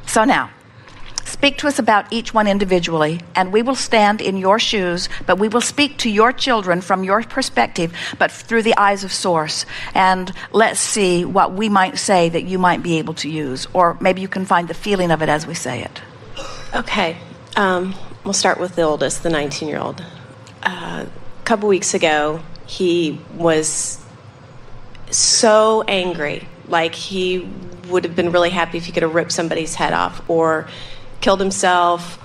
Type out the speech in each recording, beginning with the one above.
So now, speak to us about each one individually, and we will stand in your shoes, but we will speak to your children from your perspective, but through the eyes of Source. And let's see what we might say that you might be able to use, or maybe you can find the feeling of it as we say it. Okay. We'll start with the oldest, the 19-year-old. A couple weeks ago, he was so angry. Like, he would have been really happy if he could have ripped somebody's head off or killed himself,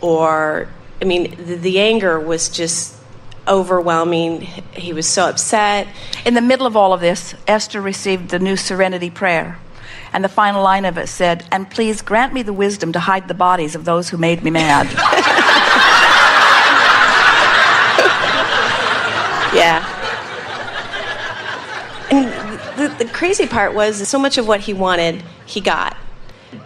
or, I mean, the anger was just overwhelming. He was so upset. In the middle of all of this, Esther received the new Serenity Prayer. And the final line of it said, "And please grant me the wisdom to hide the bodies of those who made me mad." Yeah. And the crazy part was so much of what he wanted, he got.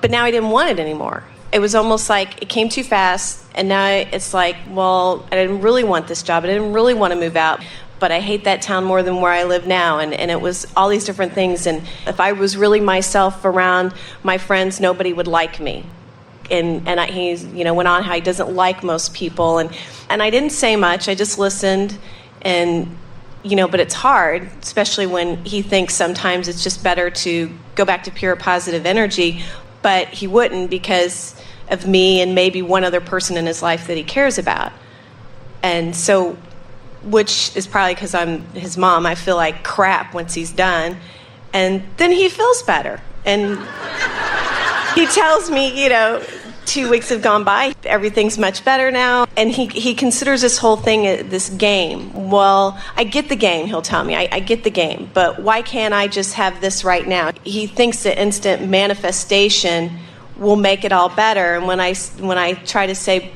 But now he didn't want it anymore. It was almost like it came too fast, and now it's like, well, I didn't really want this job. I didn't really want to move out, but I hate that town more than where I live now. And it was all these different things. And if I was really myself around my friends, nobody would like me. And he went on how he doesn't like most people. And I didn't say much. I just listened. And, but it's hard, especially when he thinks sometimes it's just better to go back to pure positive energy. But he wouldn't because of me and maybe one other person in his life that he cares about. And so, which is probably because I'm his mom, I feel like crap once he's done. And then he feels better. And he tells me, 2 weeks have gone by, everything's much better now. And he considers this whole thing this game. Well, I get the game, he'll tell me. I get the game, but why can't I just have this right now? He thinks that instant manifestation will make it all better. And when I try to say,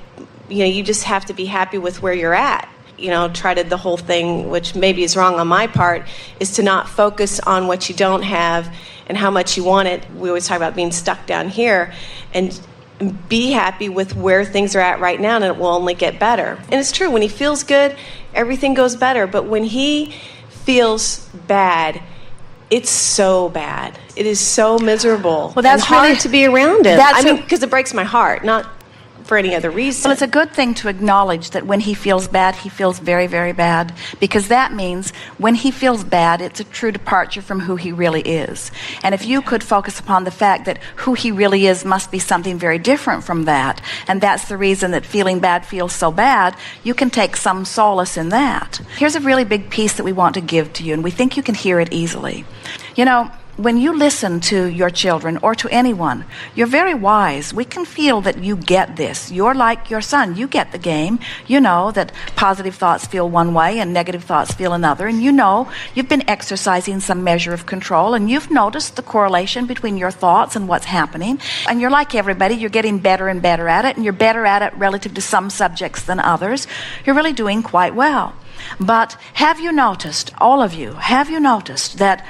you just have to be happy with where you're at. The whole thing, which maybe is wrong on my part, is to not focus on what you don't have and how much you want it. We always talk about being stuck down here, and be happy with where things are at right now, and it will only get better. And it's true, when he feels good, everything goes better. But when he feels bad, it's so bad. It is so miserable. Well, that's hard really to be around it. Because it breaks my heart, not for any other reason. Well, it's a good thing to acknowledge that when he feels bad, he feels very, very bad, because that means when he feels bad, it's a true departure from who he really is. And if you could focus upon the fact that who he really is must be something very different from that, and that's the reason that feeling bad feels so bad, you can take some solace in that. Here's a really big piece that we want to give to you, and we think you can hear it easily. When you listen to your children or to anyone, you're very wise. We can feel that you get this. You're like your son. You get the game. You know that positive thoughts feel one way and negative thoughts feel another. And you've been exercising some measure of control, and you've noticed the correlation between your thoughts and what's happening. And you're like everybody. You're getting better and better at it, and you're better at it relative to some subjects than others. You're really doing quite well. But have you noticed, all of you, that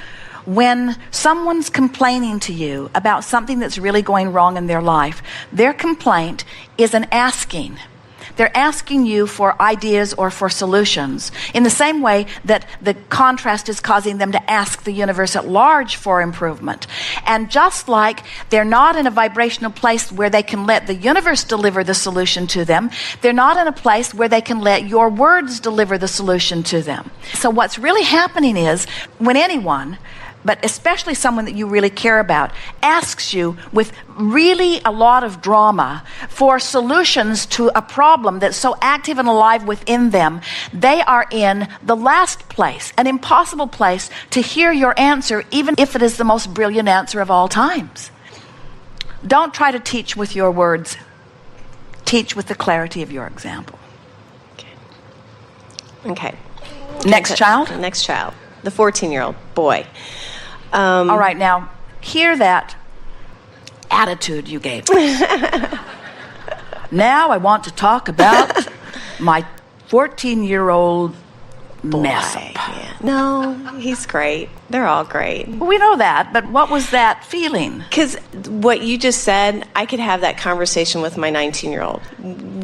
when someone's complaining to you about something that's really going wrong in their life, their complaint is an asking. They're asking you for ideas or for solutions, in the same way that the contrast is causing them to ask the universe at large for improvement. And just like they're not in a vibrational place where they can let the universe deliver the solution to them, they're not in a place where they can let your words deliver the solution to them. So what's really happening is when anyone, but especially someone that you really care about, asks you with really a lot of drama for solutions to a problem that's so active and alive within them, they are in the last place, an impossible place to hear your answer, even if it is the most brilliant answer of all times. Don't try to teach with your words. Teach with the clarity of your example. Okay. Next child? Next child. The 14-year-old boy. All right, now, hear that attitude you gave me. Now I want to talk about my 14-year-old mess up. Yeah. No, he's great. They're all great. Well, we know that, but what was that feeling? Because what you just said, I could have that conversation with my 19-year-old.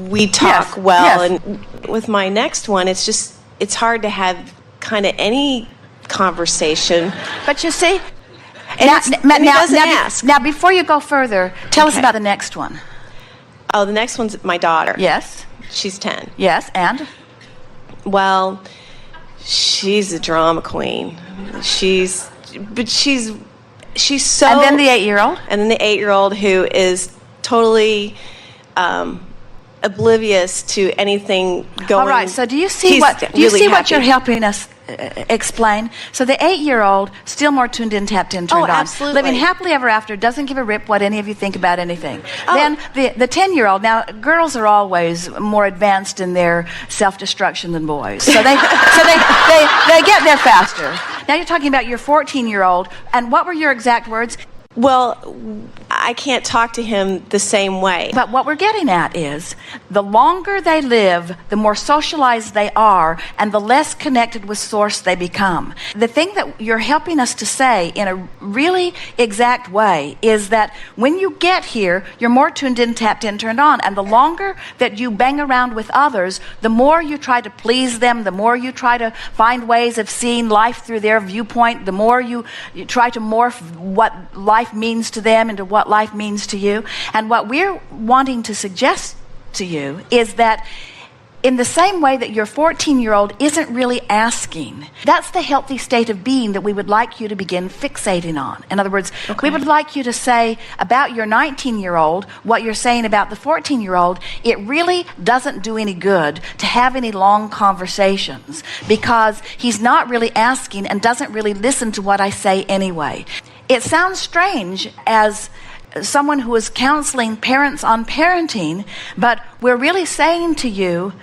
We talk well, and with my next one, it's hard to have kind of any conversation. But you see, And he doesn't ask. Now, before you go further, tell us Okay. about the next one. Oh, the next one's my daughter. Yes. She's 10. Yes, and? Well, she's a drama queen. She's so. And then the 8-year-old? And then the 8-year-old who is totally oblivious to anything going. All right, so do you see He's what really what you're happy. helping us explain? So the 8-year-old, still more tuned in, tapped in, turned on. Absolutely. Living happily ever after, doesn't give a rip what any of you think about anything. Oh. Then the 10-year-old, now girls are always more advanced in their self-destruction than boys. So they get there faster. Now you're talking about your 14-year-old, and what were your exact words? Well, I can't talk to him the same way. But what we're getting at is the longer they live, the more socialized they are, and the less connected with source they become. The thing that you're helping us to say in a really exact way is that when you get here, you're more tuned in, tapped in, turned on. And the longer that you bang around with others, the more you try to please them, the more you try to find ways of seeing life through their viewpoint, the more you try to morph what life means to them into what life means to you. And what we're wanting to suggest to you is that in the same way that your 14-year-old isn't really asking, that's the healthy state of being that we would like you to begin fixating on. In other words, we would like you to say about your 19-year-old what you're saying about the 14-year-old. It really doesn't do any good to have any long conversations because he's not really asking and doesn't really listen to what I say anyway. It sounds strange as someone who is counseling parents on parenting, but we're really saying to you,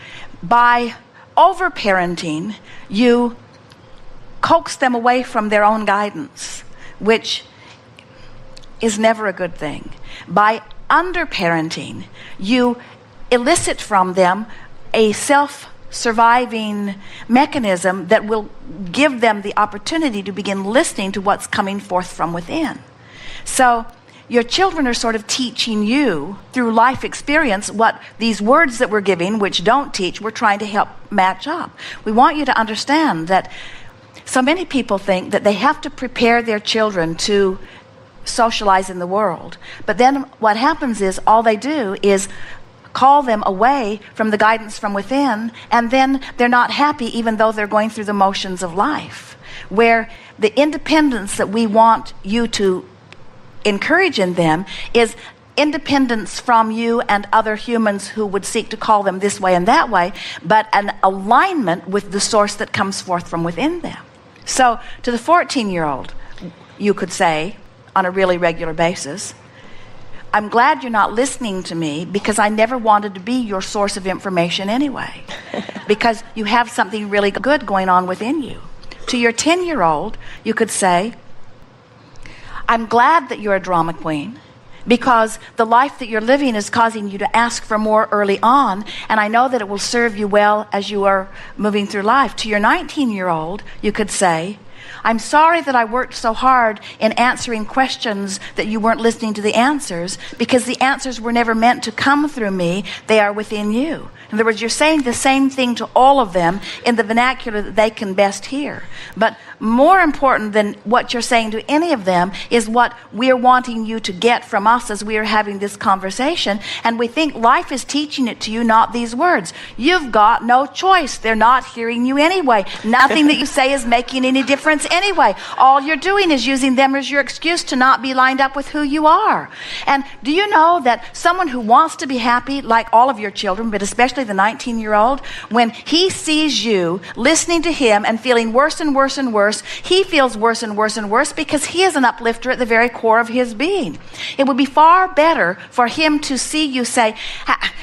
by over-parenting, you coax them away from their own guidance, which is never a good thing. By under-parenting, you elicit from them a self-surviving mechanism that will give them the opportunity to begin listening to what's coming forth from within. So your children are sort of teaching you through life experience what these words that we're giving, which don't teach, we're trying to help match up. We want you to understand that so many people think that they have to prepare their children to socialize in the world. But then what happens is all they do is call them away from the guidance from within, and then they're not happy even though they're going through the motions of life. Where the independence that we want you to encourage in them is independence from you and other humans who would seek to call them this way and that way, but an alignment with the source that comes forth from within them. So to the 14-year-old, you could say on a really regular basis, I'm glad you're not listening to me because I never wanted to be your source of information anyway, because you have something really good going on within you. To your 10-year-old, you could say, I'm glad that you're a drama queen because the life that you're living is causing you to ask for more early on, and I know that it will serve you well as you are moving through life. To your 19-year-old, you could say, I'm sorry that I worked so hard in answering questions that you weren't listening to the answers, because the answers were never meant to come through me. They are within you. In other words, you're saying the same thing to all of them in the vernacular that they can best hear. But more important than what you're saying to any of them is what we're wanting you to get from us as we are having this conversation. And we think life is teaching it to you, not these words. You've got no choice. They're not hearing you anyway. Nothing that you say is making any difference anyway. All you're doing is using them as your excuse to not be lined up with who you are. And do you know that someone who wants to be happy, like all of your children, but especially the 19-year-old, when he sees you listening to him and feeling worse and worse and worse, he feels worse and worse and worse because he is an uplifter at the very core of his being. It would be far better for him to see you say,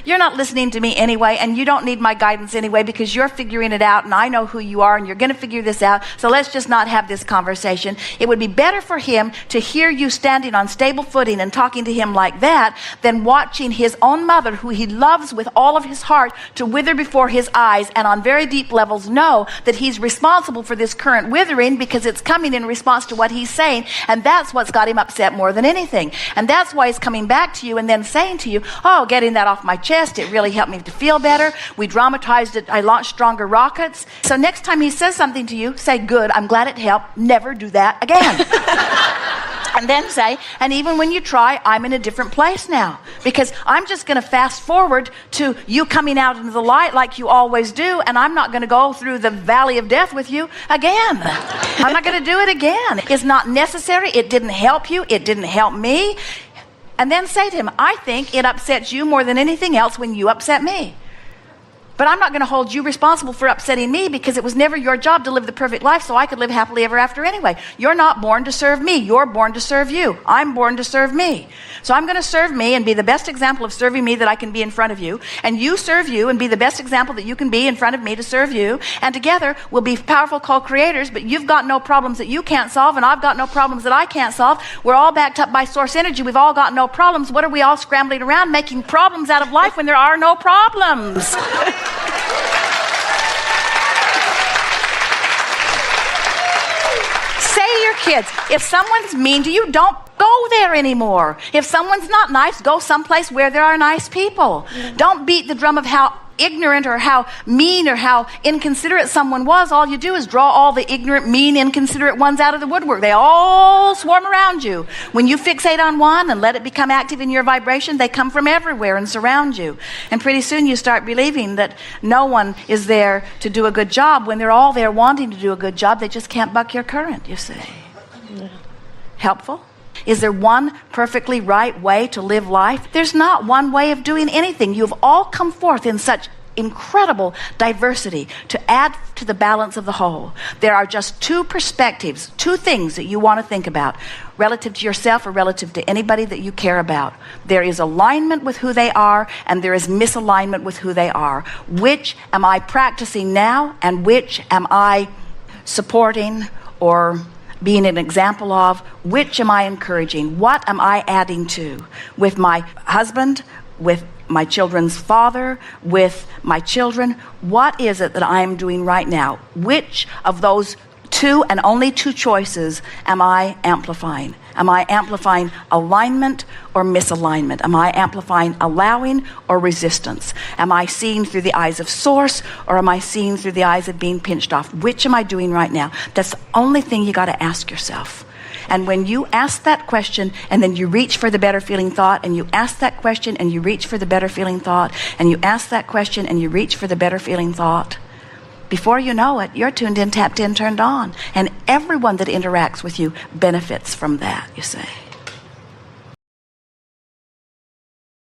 you're not listening to me anyway, and you don't need my guidance anyway because you're figuring it out and I know who you are and you're going to figure this out, so let's just not have this conversation. It would be better for him to hear you standing on stable footing and talking to him like that than watching his own mother, who he loves with all of his heart, to wither before his eyes, and on very deep levels know that he's responsible for this current withering because it's coming in response to what he's saying, and that's what's got him upset more than anything. And that's why he's coming back to you and then saying to you, oh, getting that off my chest, it really helped me to feel better. We dramatized it. I launched stronger rockets. So next time he says something to you, say, good, I'm glad it helped. Never do that again. And then say, and even when you try, I'm in a different place now. Because I'm just going to fast forward to you coming out into the light like you always do, and I'm not going to go through the valley of death with you again. I'm not going to do it again. It's not necessary. It didn't help you. It didn't help me. And then say to him, I think it upsets you more than anything else when you upset me. But I'm not going to hold you responsible for upsetting me, because it was never your job to live the perfect life so I could live happily ever after anyway. You're not born to serve me. You're born to serve you. I'm born to serve me. So I'm going to serve me and be the best example of serving me that I can be in front of you. And you serve you and be the best example that you can be in front of me to serve you. And together we'll be powerful co-creators, but you've got no problems that you can't solve, and I've got no problems that I can't solve. We're all backed up by source energy. We've all got no problems. What are we all scrambling around making problems out of life when there are no problems? Say to your kids, if someone's mean to you, don't go there anymore. If someone's not nice, go someplace where there are nice people. Don't beat the drum of how ignorant or how mean or how inconsiderate someone was. All you do is draw all the ignorant, mean, inconsiderate ones out of the woodwork. They all swarm around you. When you fixate on one and let it become active in your vibration, they come from everywhere and surround you. And pretty soon you start believing that no one is there to do a good job when they're all there wanting to do a good job. They just can't buck your current, you see. Yeah. Helpful? Is there one perfectly right way to live life? There's not one way of doing anything. You've all come forth in such incredible diversity to add to the balance of the whole. There are just two perspectives, two things that you want to think about relative to yourself or relative to anybody that you care about. There is alignment with who they are, and there is misalignment with who they are. Which am I practicing now, and which am I supporting or being an example of? Which am I encouraging? What am I adding to? With my husband, with my children's father, with my children, what is it that I am doing right now? Which of those two and only two choices am I amplifying? Am I amplifying alignment or misalignment? Am I amplifying allowing or resistance? Am I seeing through the eyes of source, or am I seeing through the eyes of being pinched off? Which am I doing right now? That's the only thing you got to ask yourself. And when you ask that question, and then you reach for the better feeling thought, and you ask that question and you reach for the better feeling thought, and you ask that question and you reach for the better feeling thought, before you know it, you're tuned in, tapped in, turned on. And everyone that interacts with you benefits from that, you see.